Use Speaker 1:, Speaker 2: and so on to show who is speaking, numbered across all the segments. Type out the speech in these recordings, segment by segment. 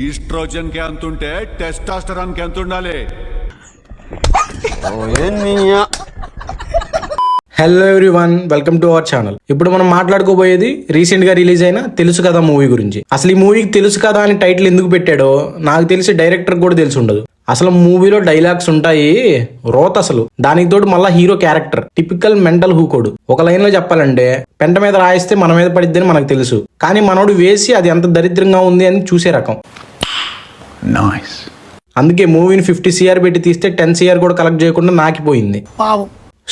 Speaker 1: Oestrogen కి అంతుంటే టెస్టాస్టెరాన్ కి ఎంత ఉండాలి?
Speaker 2: Hello everyone, welcome to our channel. ఇప్పుడు మనం మాట్లాడుకోబోయేది రీసెంట్ గా రిలీజ్ అయిన తెలుసు కదా మూవీ గురించి. అసలు ఈ మూవీకి తెలుసు కదా అని టైటిల్ ఎందుకు పెట్టాడో నాకు తెలిసి డైరెక్టర్ కూడా తెలిసి ఉండదు. అసలు మూవీలో డైలాగ్స్ ఉంటాయి రోత. అసలు దానికి తోడు మళ్ళా హీరో క్యారెక్టర్ టిపికల్ మెంటల్ హూకోడు. ఒక లైన్ లో చెప్పాలంటే పెంట మీద రాయిస్తే మన మీద పడిద్దని మనకు తెలుసు, కానీ మనోడు వేసి అది ఎంత దరిద్రంగా ఉంది అని చూసే రకం. అందుకే మూవీని 50 CR పెట్టి తీస్తే 10 CR కూడా కలెక్ట్ చేయకుండా నాకిపోయింది.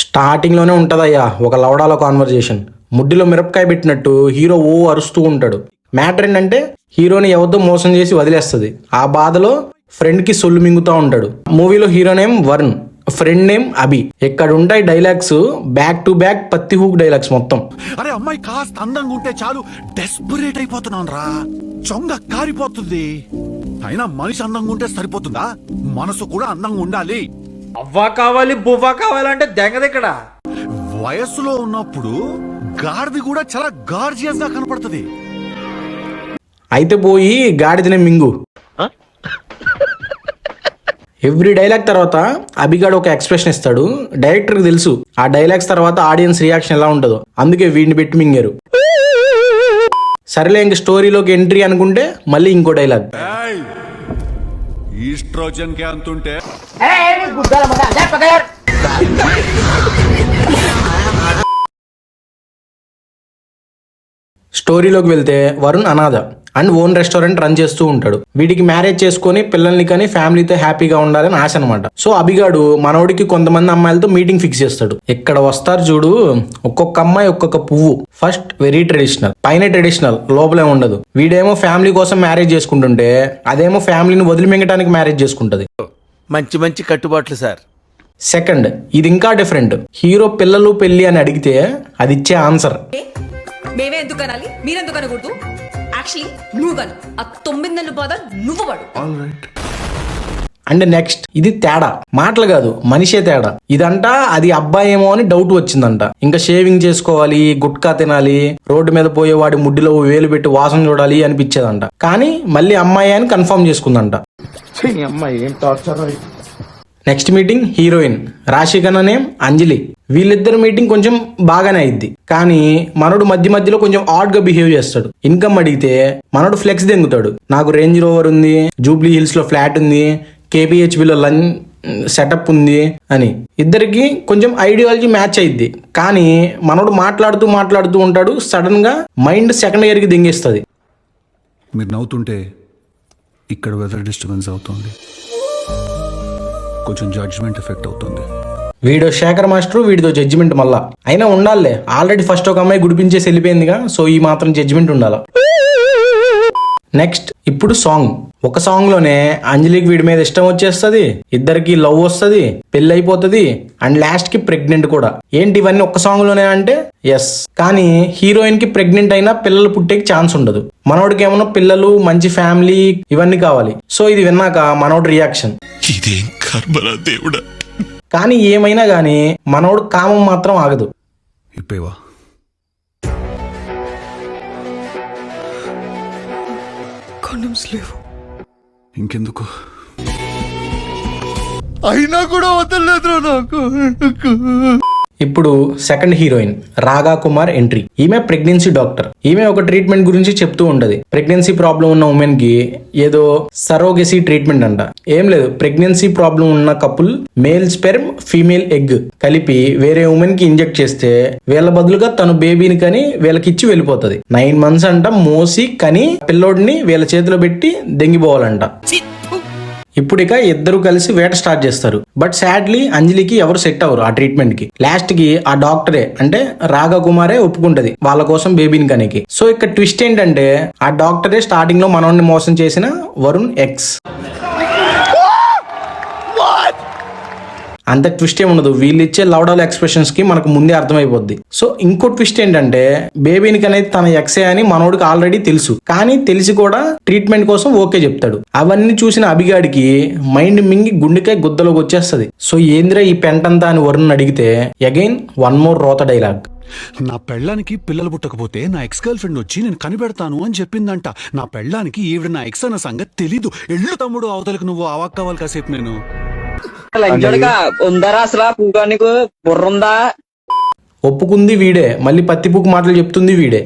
Speaker 2: స్టార్టింగ్ లోనే ఉంటదయ్యా ఒక లవడాల కాన్వర్జేషన్. ముడ్డిలో మిరపకాయ పెట్టినట్టు హీరో ఓ అరుస్తూ ఉంటాడు. మ్యాటర్ ఏంటంటే హీరోని ఎవరితో మోసం చేసి వదిలేస్తుంది. ఆ బాధలో ఫ్రెండ్ కి సొల్లు మింగుతా ఉంటాడు. మూవీలో hero name Varun, friend name Abhi. ఇక్కడ ఉంటాయి డైలాగ్స్ బ్యాక్ టు బ్యాక్ పత్తి హూక్ డైలాగ్స్ మొత్తం.
Speaker 1: అరే అమ్మాయి కాస్త అందంగా ఉంటే చాలు డెస్పరేట్ అయిపోతున్నాను రా, చొంగ కారిపోతుంది. అయినా మనిషి అందంగా ఉంటే సరిపోతుందా? మనసు కూడా అందంగా ఉండాలి.
Speaker 3: అవ్వా కావాలి బువ్వా కావాలంటే దెంగదిక్కడ.
Speaker 1: వయస్సులో ఉన్నప్పుడు గాడిది కూడా చాలా గార్జియస్ గా కనపడుతుంది.
Speaker 2: అయితే పోయి గాడిదనే మింగు. ఎవ్రీ డైలాగ్ తర్వాత అభిగాడు ఒక ఎక్స్ప్రెషన్ ఇస్తాడు. డైరెక్టర్కి తెలుసు ఆ డైలాగ్స్ తర్వాత ఆడియన్స్ రియాక్షన్ ఎలా ఉంటుందో, అందుకే వీడిని పెట్టి మింగారు. సరేలే ఇంక స్టోరీలోకి ఎంట్రీ అనుకుంటే మళ్ళీ ఇంకో డైలాగ్.
Speaker 1: ఈస్ట్రోజన్ కి అంతుంటే
Speaker 2: స్టోరీలోకి వెళ్తే వరుణ్ అనాథ అండ్ ఓన్ రెస్టారెంట్ రన్ చేస్తూ ఉంటాడు. వీడికి మ్యారేజ్ చేసుకుని పిల్లల్ని కానీ ఫ్యామిలీతో హ్యాపీగా ఉండాలని ఆశ అనమాట. సో అభిగాడు మనోడికి కొంతమంది అమ్మాయిలతో మీటింగ్ ఫిక్స్ చేస్తాడు. ఇక్కడ వస్తారు చూడు, ఒక్కొక్క అమ్మాయి ఒక్కొక్క పువ్వు. ఫస్ట్ వెరీ ట్రెడిషనల్, పైన ట్రెడిషనల్, లోపలే ఉండదు. వీడేమో ఫ్యామిలీ కోసం మ్యారేజ్ చేసుకుంటుంటే అదేమో ఫ్యామిలీని వదిలి మింగటానికి మ్యారేజ్ చేసుకుంటది.
Speaker 3: మంచి మంచి కట్టుబాట్లు సార్.
Speaker 2: సెకండ్, ఇది ఇంకా డిఫరెంట్. హీరో పిల్లలు పెళ్లి అని అడిగితే అది ఇచ్చే ఆన్సర్
Speaker 4: మేమే ఎందుకు అనాలి, మీరెందుకు అనకూడదు? యాక్చువల్లీ నువ్వు కను, ఆ 9 నెలల బాధ నువ్వు పడు.
Speaker 2: అండ్ నెక్స్ట్, ఇది తేడా, మాటలు కాదు మనిషే తేడా. ఇదంట అది అబ్బాయి ఏమో అని డౌట్ వచ్చిందంట. ఇంకా షేవింగ్ చేసుకోవాలి, గుట్కా తినాలి, రోడ్డు మీద పోయే వాడి ముడ్డిలో వేలు పెట్టి వాసన చూడాలి అనిపించేదంట. కానీ మళ్ళీ అమ్మాయి అని కన్ఫర్మ్ చేసుకుందంట. Next meeting heroine Rashi Khanna name Anjali. వీళ్ళిద్దరు మీటింగ్ కొంచెం బాగానే అయింది, కానీ మనోడు మధ్య మధ్యలో కొంచెం ఆడ్ గా బిహేవ్ చేస్తాడు. ఇన్కమ్ అడిగితే మనోడు ఫ్లెక్స్ దెంగుతాడు. నాకు రేంజ్ రోవర్ ఉంది, జూబ్లీ హిల్స్ లో ఫ్లాట్ ఉంది, KPHBలో లంచ్ సెటప్ ఉంది అని. ఇద్దరికి కొంచెం ఐడియాలజీ మ్యాచ్ అయింది, కానీ మనోడు మాట్లాడుతూ ఉంటాడు. సడన్ గా మైండ్ సెకండ్ ఇయర్ కి దింగేస్తుంది.
Speaker 1: మీరు నవ్వుతుంటే ఇక్కడ వెదర్ డిస్టర్బెన్స్ అవుతుంది, కొంచెం జడ్జ్మెంట్ ఎఫెక్ట్ అవుతుంది.
Speaker 2: వీడియో శేఖర్ మాస్టర్, వీడితో జడ్జిమెంట్ మళ్ళా. అయినా ఉండాలే, ఆల్రెడీ ఫస్ట్ ఒక అమ్మాయి గుడిపించేసి వెళ్ళిపోయిందిగా, సో ఈ మాత్రం జడ్జిమెంట్ ఉండాలా. నెక్స్ట్, ఇప్పుడు సాంగ్. ఒక సాంగ్ లోనే అంజలికి వీడి మీద ఇష్టం వచ్చేస్తుంది, ఇద్దరికి లవ్ వస్తుంది, పెళ్లి అయిపోతుంది, అండ్ లాస్ట్ కి ప్రెగ్నెంట్ కూడా. ఏంటి ఇవన్నీ ఒక్క సాంగ్ లోనే అంటే ఎస్. కానీ హీరోయిన్ కి ప్రెగ్నెంట్ అయినా పిల్లలు పుట్టేకి ఛాన్స్ ఉండదు. మనోడికి ఏమన్నా పిల్లలు, మంచి ఫ్యామిలీ ఇవన్నీ కావాలి. సో ఇది విన్నాక మనోడి రియాక్షన్,
Speaker 1: ఇదేం కర్మరా దేవుడా.
Speaker 2: కానీ ఏమైనా గానీ మనోడు కామం మాత్రం ఆగదు.
Speaker 1: ఇప్పేవా ఇంకెందుకు, అయినా కూడా వదలలేదు నాకు.
Speaker 2: ఇప్పుడు సెకండ్ హీరోయిన్ రాగా కుమార్ ఎంట్రీ. ఈమె ప్రెగ్నెన్సీ డాక్టర్. ఈమె ఒక ట్రీట్మెంట్ గురించి చెప్తూ ఉంటది. ప్రెగ్నెన్సీ ప్రాబ్లం ఉన్న ఉమెన్ కి ఏదో సరోగసీ ట్రీట్మెంట్ అంట. ఏం లేదు, ప్రెగ్నెన్సీ ప్రాబ్లం ఉన్న couple male sperm female egg కలిపి వేరే ఉమెన్ కి ఇంజెక్ట్ చేస్తే వీళ్ళ బదులుగా తను బేబీని కని వీళ్ళకిచ్చి వెళ్ళిపోతుంది. 9 months అంట మోసి కని పిల్లోడిని వీళ్ళ చేతిలో పెట్టి దెంగిపోవాలంట. ఇప్పుడు ఇక ఇద్దరు కలిసి వేట స్టార్ట్ చేస్తారు. బట్ సాడ్లీ అంజలికి ఎవరు సెట్ అవ్వరు ఆ ట్రీట్మెంట్ కి. లాస్ట్ కి ఆ డాక్టరే అంటే రాగా కుమారే ఒప్పుకుంటది వాళ్ళ కోసం బేబీని కనికి. సో ఇక్కడ ట్విస్ట్ ఏంటంటే ఆ డాక్టరే స్టార్టింగ్ లో మనోడిని మోసం చేసిన వరుణ్ ఎక్స్. అంత ట్విస్ట్ ఏమి ఉండదు, వీళ్ళు ఇచ్చే లౌడాల్ ఎక్స్ప్రెషన్స్ కి మనకు ముందే అర్థమైపోద్ది. సో ఇంకో ట్విస్ట్ ఏంటంటే బేబీనికి అనేది తన ఎక్సే అని మనోడికి ఆల్రెడీ తెలుసు, కానీ తెలిసి కూడా ట్రీట్మెంట్ కోసం ఓకే చెప్తాడు. అవన్నీ చూసిన అభిగాడికి మైండ్ మింగి గుండెకాయ గుద్దలోకి వచ్చేస్తుంది. సో ఏంద్రా ఈ పెంటంతా అని వరుణ్ అడిగితే అగైన్ వన్ మోర్ రోత డైలాగ్.
Speaker 1: నా పెళ్ళానికి పిల్లలు పుట్టకపోతే నా ఎక్స్ గర్ల్ ఫ్రెండ్ వచ్చి నేను కనిపెడతాను అని చెప్పిందంట. నా పెళ్ళానికి ఈవిడ నా ఎక్స్ అన్న సంగతి తెలీదు. ఎళ్ళు తమ్ముడు అవతలకు, నువ్వు అవాక్కవాలి కాసేపు. నేను
Speaker 5: లంచోడుగా ఉందరా అసలు పూగా నీకు బుర్రుందా?
Speaker 2: ఒప్పుకుంది వీడే, మళ్ళీ పత్తిపుకు మాటలు చెప్తుంది వీడే.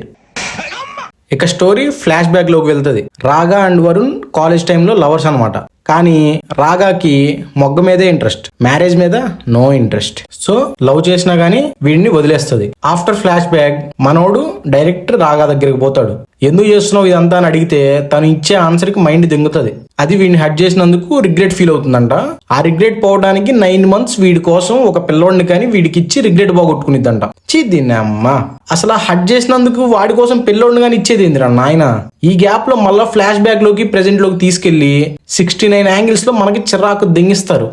Speaker 2: ఇక స్టోరీ ఫ్లాష్ బ్యాక్ లోకి వెళ్తుంది. రాగా అండ్ వరుణ్ కాలేజ్ టైంలో లవర్స్ అన్నమాట. కానీ రాగాకి మొగ్గ మీదే ఇంట్రెస్ట్, మ్యారేజ్ మీద నో ఇంట్రెస్ట్. సో లవ్ చేసినా గానీ వీడిని వదిలేస్తుంది. ఆఫ్టర్ ఫ్లాష్ బ్యాక్ మనోడు డైరెక్ట్ రాగా దగ్గరికి పోతాడు. ఎందుకు చేస్తున్నావు ఇదంతా అని అడిగితే తను ఇచ్చే ఆన్సర్ కి మైండ్ దింగుతుంది. అది వీడిని హట్ చేసినందుకు రిగ్రెట్ ఫీల్ అవుతుందంట. ఆ రిగ్రెట్ పోవడానికి 9 months వీడి కోసం ఒక పిల్లోడిని కానీ వీడికి ఇచ్చి రిగ్రెట్ పోగొట్టుకునిద్దంట. దీన్ని అమ్మ అసలు హట్ చేసినందుకు వాడి కోసం పిల్లోడిని కానీ ఇచ్చేది ఏందిరా నాయన. ఈ గ్యాప్ లో మళ్ళా ఫ్లాష్ బ్యాక్ లోకి ప్రెజెంట్ లోకి తీసుకెళ్లి 69 angles లో మనకి చిరాకు దింగిస్తారు.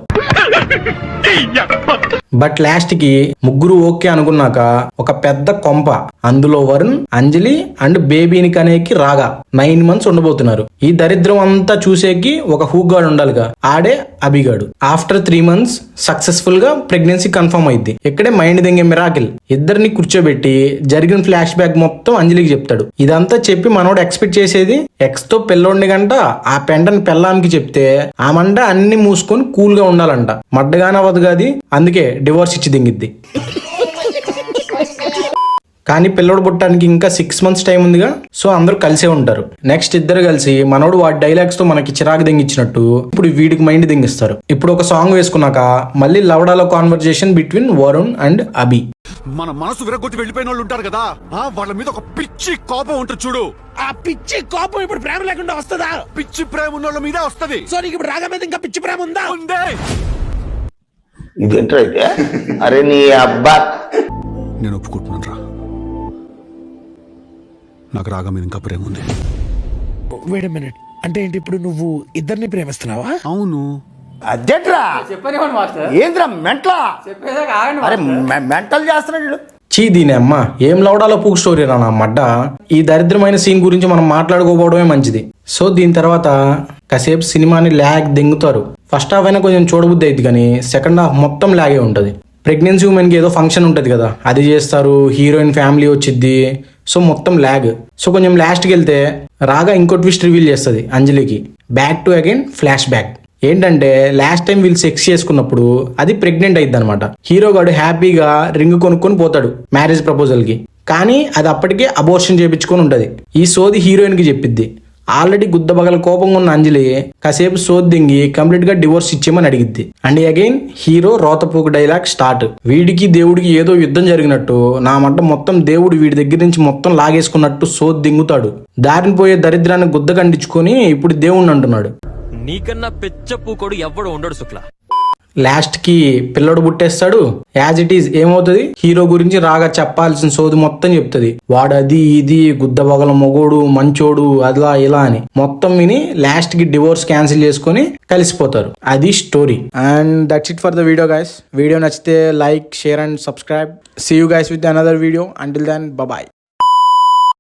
Speaker 2: బట్ లాస్ట్ కి ముగ్గురు ఓకే అనుకున్నాక ఒక పెద్ద కొంప, అందులో వరుణ్, అంజలి అండ్ బేబీని కనేకి రాగా 9 months ఉండబోతున్నారు. ఈ దరిద్రం అంతా చూసేకి ఒక హూగాడు ఉండాలిగా, ఆడే అభిగాడు. ఆఫ్టర్ 3 months సక్సెస్ఫుల్ గా ప్రెగ్నెన్సీ కన్ఫర్మ్ అయింది. ఇక్కడే మైండ్ దింగే మిరాకిల్. ఇద్దరిని కూర్చోబెట్టి జరిగిన ఫ్లాష్ బ్యాక్ మొత్తం అంజలికి చెప్తాడు. ఇదంతా చెప్పి మనోడు ఎక్స్పెక్ట్ చేసేది ఎక్స్ తో పెళ్ళోడిని గంట ఆ పెంటని పెళ్ళానికి చెప్తే ఆమంట అన్ని మూసుకొని కూల్ గా ఉండాలంట. మడ్డగానే అవ్వదు కాదు, అందుకే డివోర్స్ ఇచ్చి దింగిద్ది. కానీ పిల్లోడు పుట్టడానికి ఇంకా 6 months టైం ఉందిగా, సో అందరూ కలిసే ఉంటారు. నెక్స్ట్ ఇద్దరు కలిసి మనోడు వాడి డైలాగ్స్ తో మనకి చిరాకు దింగిచ్చినట్టు ఇప్పుడు వీడికి మైండ్ దింగిస్తారు. ఇప్పుడు ఒక సాంగ్ వేసుకున్నాక మళ్ళీ లవడాలో కాన్వర్జేషన్ బిట్వీన్ వరుణ్ అండ్ అభి.
Speaker 1: మన మనసు విరగొట్టి వెళ్ళిపోయిన వాళ్ళు ఉంటారు కదా, వాళ్ళ మీద ఒక పిచ్చి కోపం ఉంటుంది చూడు.
Speaker 6: ఆ పిచ్చి కోపం ఇప్పుడు ప్రేమ లేకుండా వస్తుందా?
Speaker 1: పిచ్చి ప్రేమ ఉన్న వాళ్ళ మీద వస్తది.
Speaker 6: సో నీకు ఇప్పుడు రాగా మీద ఇంకా పిచ్చి ప్రేమ ఉందా?
Speaker 1: ఉందే.
Speaker 7: ఇదేంట్రా అయితే? అరే నీ అబ్బా,
Speaker 1: నేను ఒప్పుకుంటున్నాను రా, నాకు రాగా మీద ఇంకా ప్రేమ ఉంది.
Speaker 6: వెయిట్ ఎ మినిట్, అంటే ఏంటి ఇప్పుడు నువ్వు ఇద్దరిని ప్రేమిస్తున్నావా?
Speaker 1: అవును.
Speaker 7: అదేంట్రా ఏంద్రా మెంటలా? అరే మెంటల్ చేస్తున్నాడు.
Speaker 2: దీని అమ్మ ఏం లవడాలో పూక్ స్టోరీ రా నా మడ్డ. ఈ దరిద్రమైన సీన్ గురించి మనం మాట్లాడుకోపోవడమే మంచిది. సో దీని తర్వాత కాసేపు సినిమాని ల్యాగ్ దింగుతారు. ఫస్ట్ హాఫ్ అయినా కొంచెం చూడబుద్ధి అయింది, కానీ సెకండ్ హాఫ్ మొత్తం ల్యాగే ఉంటుంది. ప్రెగ్నెన్సీ ఉమెన్ కి ఏదో ఫంక్షన్ ఉంటుంది కదా, అది చేస్తారు, హీరోయిన్ ఫ్యామిలీ వచ్చిద్ది, సో మొత్తం ల్యాగ్. సో కొంచెం లాస్ట్కి వెళ్తే రాగా ఇంకో ట్విస్ట్ రివీల్ చేస్తుంది అంజలికి. Back to again flashback. ఏంటంటే లాస్ట్ టైం వీళ్ళు సెక్స్ చేసుకున్నప్పుడు అది ప్రెగ్నెంట్ అయింది అనమాట. హీరో గాడు హ్యాపీగా రింగ్ కొనుక్కొని పోతాడు మ్యారేజ్ ప్రపోజల్ కి, కానీ అది అప్పటికే అబోర్షన్ చేయించుకొని ఉంటది. ఈ సోది హీరోయిన్ కి చెప్పిద్ది. ఆల్రెడీ గుద్దబగల కోపంగా ఉన్న అంజలి కాసేపు సోది దింగి కంప్లీట్ గా డివోర్స్ ఇచ్చేయమని అడిగిద్ది. అండ్ అగైన్ హీరో రోతపూకు డైలాగ్ స్టార్ట్. వీడికి దేవుడికి ఏదో యుద్ధం జరిగినట్టు నా మంట మొత్తం దేవుడు వీడి దగ్గర నుంచి మొత్తం లాగేసుకున్నట్టు సోది దింగుతాడు. దారిని పోయే దరిద్రాన్ని గుద్ద కండించుకొని ఇప్పుడు దేవుణ్ణి అంటున్నాడు.
Speaker 8: నీకన్నా పెచ్చ పూకోడు ఎవ్వడు ఉండడు శుక్ల.
Speaker 2: లాస్ట్ కి పిల్లడు పుట్టేస్తాడు. యాజ్ ఇట్ ఈజ్ ఏమవుతుంది, హీరో గురించి రాగా చెప్పాల్సిన సోది మొత్తం చెప్తుంది. వాడు అది ఇది గుద్దబగల మొగోడు మంచోడు అలా ఇలా అని మొత్తం విని లాస్ట్ కి డివోర్స్ క్యాన్సిల్ చేసుకొని కలిసిపోతారు. అది story. And that's it for the video guys. Video నచ్చితే like, share and subscribe. See you guys with another video. Until then bye.